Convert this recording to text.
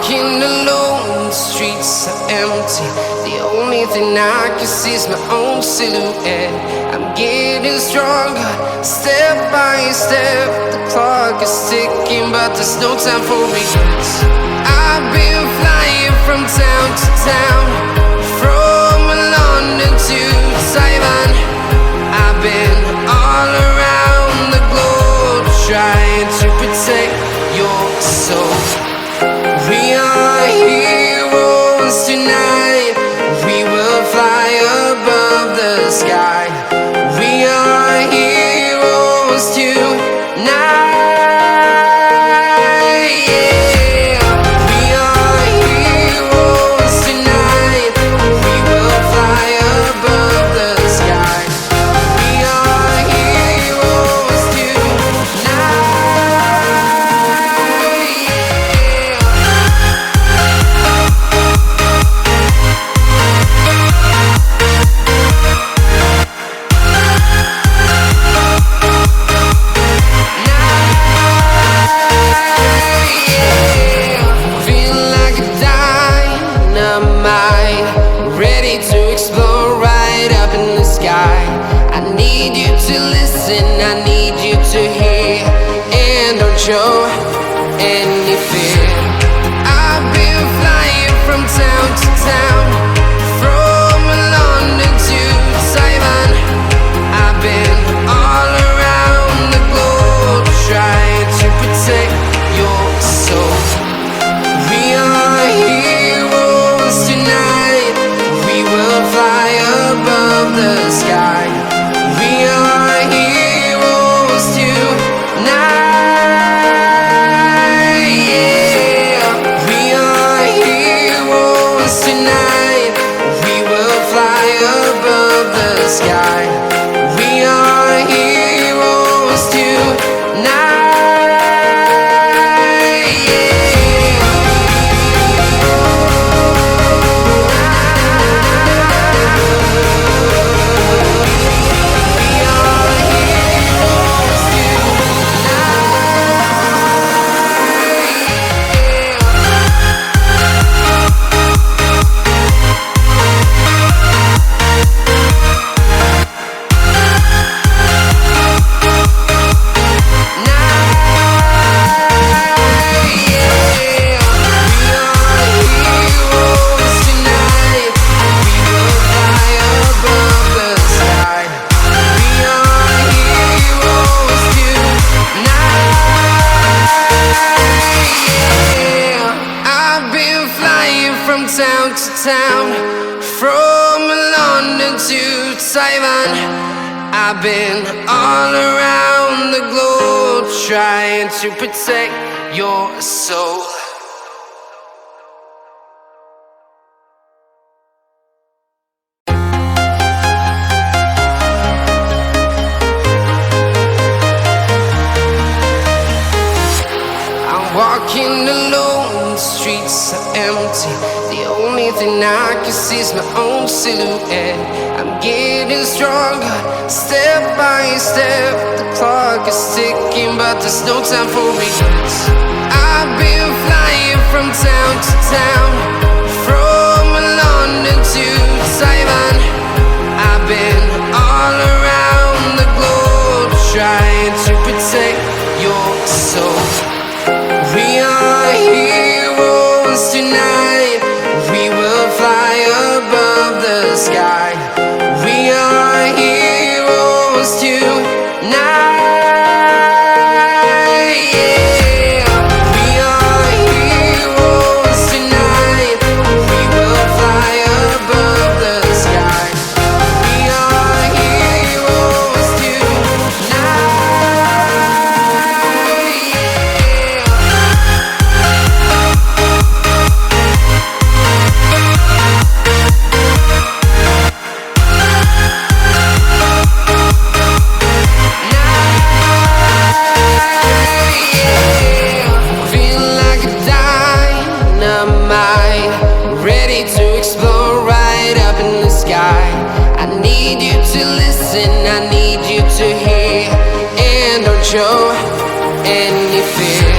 walking alone, the streets are empty. The only thing I can see is my own silhouette. I'm getting stronger, step by step. The clock is ticking, but there's no time for regrets. I've been flying from town to town, from London to Taiwan. I've been all around the globe, trying to protect your soul. We are heroes tonight. We will fly above the sky. We are heroes tonight. Yeah. We are heroes tonight. We will fly above the sky. We are heroes tonight. I need you to hear, and don't show any fear. I've been flying from town to town, from London to Taiwan. I've been all around the globe, trying to protect your soul. We are heroes tonight. We will fly above the sky. We are heroes tonight. Yeah. We are heroes tonight. We will fly above the sky. We are heroes tonight. Town to town, from London to Taiwan. I've been all around the globe, trying to protect your soul. I'm walking alone, the streets are empty. The only thing I can see is my own silhouette. I'm getting stronger, step by step. The clock is ticking, but there's no time for regrets. I've been flying from town to town, from London to Taiwan. I've been all around the globe, trying to protect your soul. We are heroes tonight. We will fly above the sky. We are heroes tonight. Yeah. We are heroes tonight. We will fly above the sky. We are heroes tonight. I need you to hear, and don't show any fear.